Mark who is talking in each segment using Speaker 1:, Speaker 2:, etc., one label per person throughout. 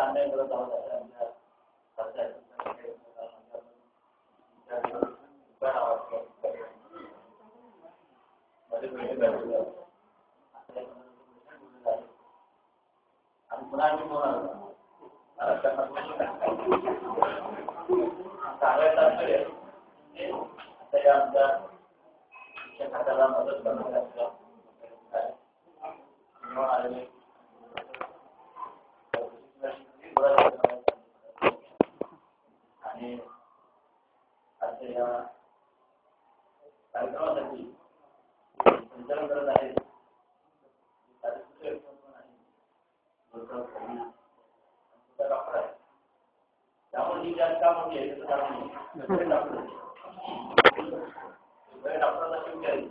Speaker 1: अन्याय करत आहोत आणि पुन्हा आम्ही सांगायचं आता आमच्या शिक्षण खात्याला मदत करणारे आलेले आणि आजच्या या कार्यक्रमासाठी संचालन करत आहेत डॉक्टर आहे. त्यामुळे ही जास्त काम होती आहे डॉक्टरला शिवचारी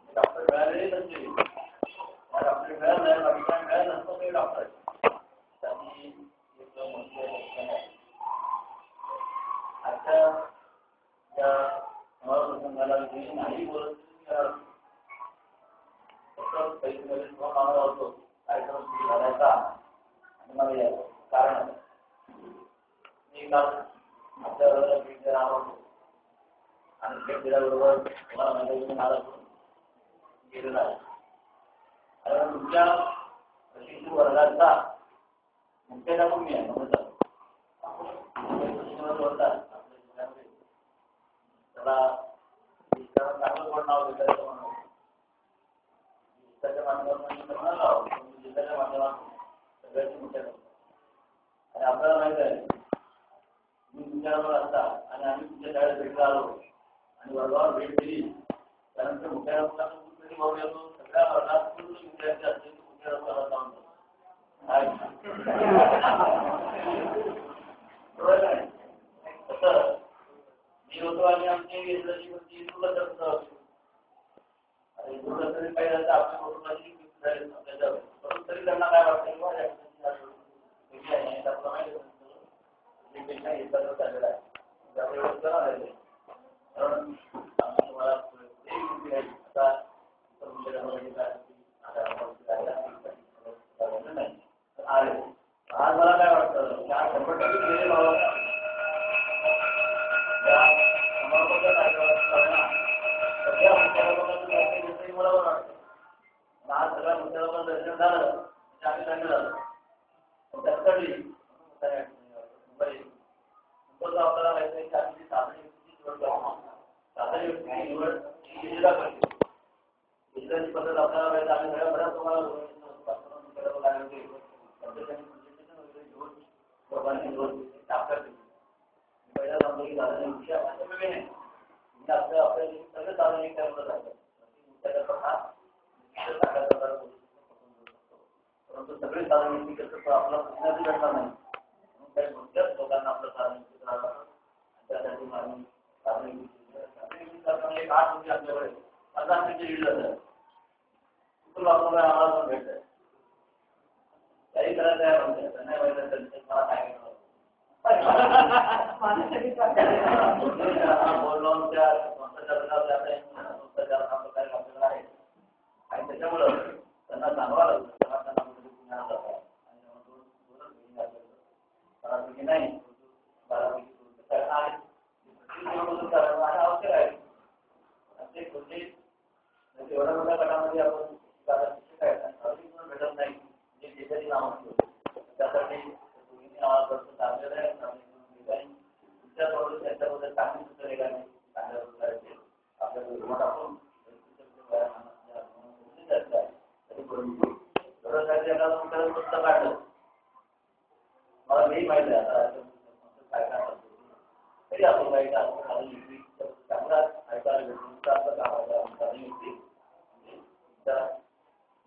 Speaker 1: डॉक्टर मिळालेले नसते डॉक्टर मिळालं नाही बाकी काय मिळालं नसतं ते डॉक्टर त्याची एक आजच्या या प्रसंगाला नाही बोलत पैसे मागला होतो कार्यक्रम सुरू झाल्याचा आणि मला यायचं कारण मी काल आपल्या भेट देणार होतो आणि भेट दिल्याबरोबर तुम्हाला माहिती मला गेलेला आहे. कारण तुमच्या प्रशिक्षण वर्गाचा मुख्याध्यापक मी आहे म्हणतात त्याला चांगलं कोण नाव भेटायचं म्हणून जिल्ह्याच्या माध्यमातून म्हणाला जिल्ह्याच्या माध्यमातून सगळ्याची मुख्याध्यापक आणि आपल्याला माहित आहे मी तुमच्याबरोबर असता आणि आम्ही तुमच्या शाळेत भेटला आलो आणि वर्गावर भेट दिली त्यानंतर मुख्याध्यापकांना भाऊ येतो सगळ्या वर्गात पूर्ण विद्यार्थी असले की मुख्याध्यापकाला जाऊन बरोबर आहे तसं मी होतो आणि आमची इंग्रजी म्हणजे दूरदर्शन काही झालं आपल्या कुटुंबाची परंतु तरी त्यांना काय वाटतं किंवा आपलं माहिती चाललेला आहे त्यामुळे कारण तुम्हाला आज मला काय वाटतं की आज 100% सगळ्या मुख्याध्यापकांचं मला वाटतं आज सगळ्या मुख्याध्यापकांचं दर्शन झालं म्हणजे आम्ही धन्य झालं त्यासाठी मुंबईचा आपल्याला माहिती आहे की आम्ही साधनी व्यक्तीची निवड ही जिल्हा करते जिल्ह्याची पद्धत आपल्याला माहिती आम्ही सगळ्या बऱ्याच तुम्हाला पहिल्या सांगतो की साधने आपल्या सगळे साधने परंतु सगळे साधन आपला पुण्याची घटना नाही म्हणून काही मोठ्याच लोकांना आपलं साधन त्यासाठी आम्ही साधन एक 8 म्हणजे आमच्याकडे 50 टक्के लीड झालं कुठून आपल्याला आम्हाला पण भेटत आहे काही करायचं आहे म्हणजे त्यांना माहिती मला काय बोललो त्या संस्थाचार आपलं काय आपल्याला आहे आणि त्याच्यामुळं त्यांना सांगावं लागतं त्यांना पुण्याला जातात आणि नाही आवश्यक आहे ते एवढ्या मोठ्या गटामध्ये आपण शिक्षक आहेत आणि भेटत नाही जे देशाची नाव असतो त्यासाठी चाललेलं आहे तुमच्याबरोबर त्याच्याबद्दल चांगली सूत्र वेगाने चांगल्या प्रकारचे आपल्याला टाकून पुस्तक काढलं मला नाही माहिती आहे आता काय काय तरी आपण माहिती चांगला ऐकायला भेटून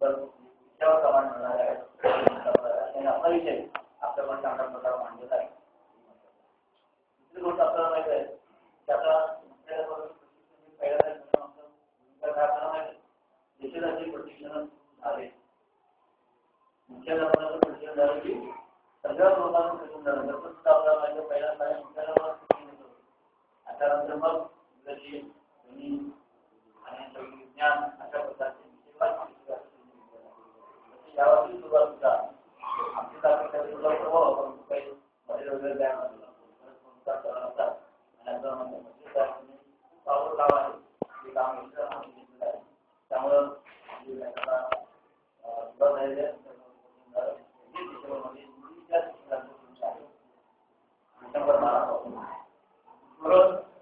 Speaker 1: विषयावर प्रमाण मिळणार आहे आणि आपला विषय आपल्याकडे चांगल्या प्रकारे मांडलेला आहे. दुसरी गोष्ट आपल्याला माहिती आहे की आता आपल्याला माहिती देशाचे प्रशिक्षण झाले मुख्याध्यापकाचं प्रशिक्षण झालं की सगळ्या लोकांचं प्रशिक्षण झालं तसं सुद्धा आपल्याला माहिती पहिल्यांदा मुख्याध्यापकाचं प्रशिक्षण होतं आणि त्यानंतर मग इंग्रजी गणित आणि विज्ञान अशा प्रकारचे विषय यावर्षी सुरुवात सुद्धा आमची काही मध्ये वगैरे द्या असतात आणि खूप आवड लाभ आहे ते काम घेतलेलं आहे त्यामुळं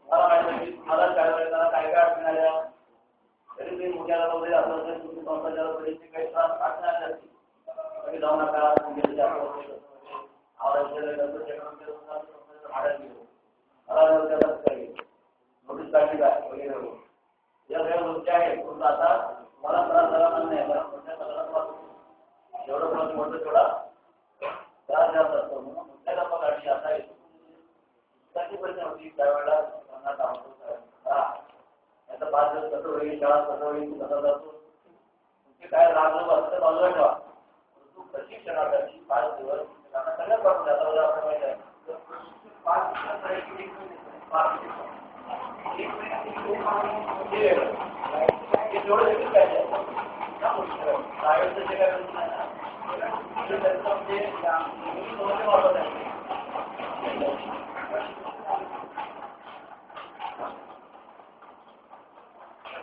Speaker 1: मला माहिती मला शाळेला काय काय अडचण आल्या तरी ते मोठ्याला वगैरे असलं तर तुम्ही संस्थाच्या वगैरे काही त्रास अडचण आल्या असतील जाऊ नका नोटीस काढली काय वगैरे या सगळ्या गोष्टी आहेत परंतु आता मला त्रास झाला नाही कारण मोठ्या सगळ्यांना जेवढं मला मोठं तेवढा त्रास जास्त असतो म्हणून मोठ्या डब्बा काढली आता त्याची प्रश्न होती त्यावेळेला याचा 5 दिवस कसं होईल शाळा कसं होईल कसा जातो तुमचे काय राग असतं बाजूला ठेवा परंतु प्रशिक्षणासाठी 5 दिवस सगळ्यात वाटून आता आपण माहिती आहे 5 जेवढं देखील काय प्रायव्हेटचं जे काय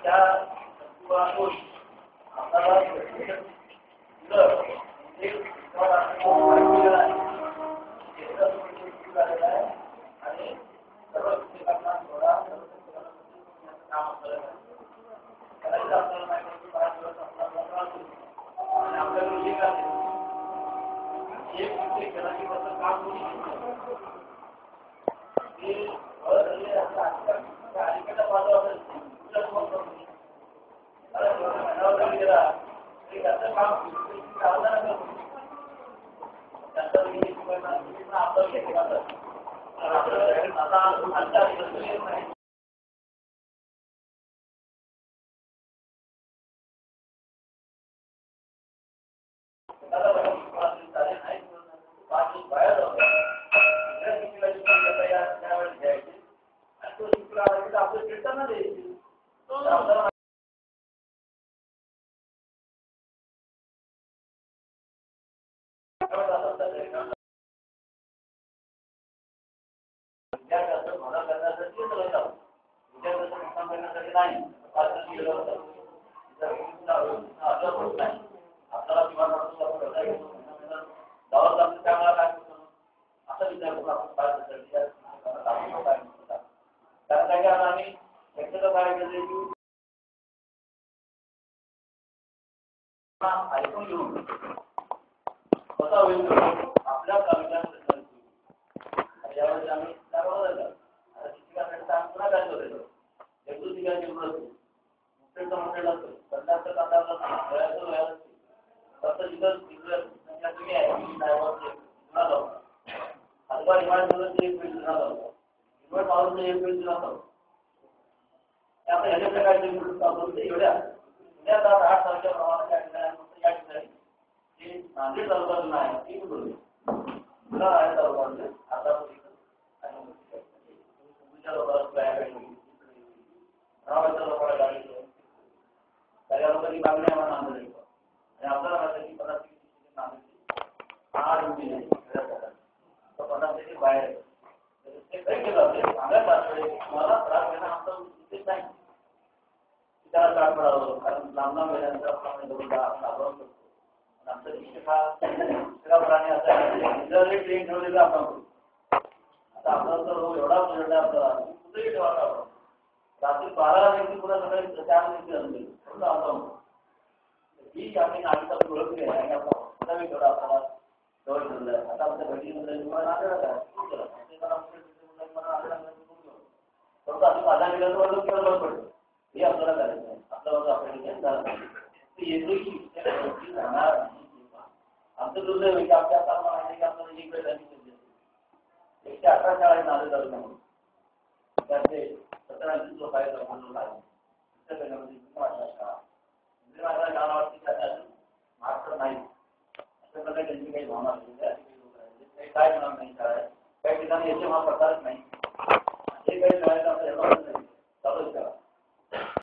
Speaker 1: त्या आपल्याला आणि सर्व शिक्षकांना थोडा काम कदाचित आपल्याला माहिती 5 दिवस आपल्याला आणि आपल्याकडे एक शिक्षकांची काम अलीकडच्या बाजू असेल गेला तरी त्याचं काम आपलं घेतलं आता बाहेर त्यावेळेस घ्यायचे आणि तो शिकला आपलं फिरताना द्यायचे विद्यार्थ्यांचं भला करण्यासाठी विद्यार्थ्यांचं नुकसान करण्यासाठी नाही आपल्याला किमान गावात त्यामुळे काय असं विद्यार्थी आपण कारण काय आता आम्ही व्यक्तीचं काय केलं की ऐकून घेऊन कसा होईल आपल्या तालुक्यात यावेळेस आम्ही आता शिक्षकांसाठी आम्ही पुन्हा काय करायचं एकूण ठिकाणी मुख्यचा मोठेला असतो संध्याचं कांदा फक्त जिथं संख्या तुम्ही आहे हलवा हिवाळ्यात एक पेज जुना लावतो हिवाळ पावसाचं एक पेज जुना लावतो त्यामुळे ह्याच्या प्रकारचे एवढ्या पुण्यात 8 तारखेच्या प्रमाणात या ठिकाणी जी नांदेड तालुका जुना आहे ती कुठून जुना आहे तालुका आता लोकांना गाडी सगळ्या लोकांनी मागणी आम्हाला नांदेड आणि आपल्याला माहिती की 50 बाहेर ते काही केलं असेल सांगायचं मला त्रास घेणं आमचा उद्देश नाही त्याला त्रास पडावं कारण लांब गेल्यानंतर आपण आमचा शिक्षक हा प्राणी असा ट्रेन ठेवलेला आपण आता आपला तर एवढा आपल्याला कुठेही ठेवा आपण रात्री 12 व्यक्ती पुन्हा सकाळी 4 व्यक्ती ही आम्ही नाटकात ओळखली आहे आणि आपण पुन्हा थोडा आपल्याला जवळ ठेवलं आता आमच्या घटीमध्ये तुम्हाला परंतु आम्ही माझ्या गेल्यावर किंवा बरं पडलं हे आपल्याला करायचं आहे आपल्याला आपल्या ठिकाणी झालं पाहिजे येतो की राहणार आमचं दुर्दैव आहे की आमच्या आता माहिती की आपल्याला एक वेळ झाली 118 शाळा नांदेड तालुक्यामध्ये त्याचे 17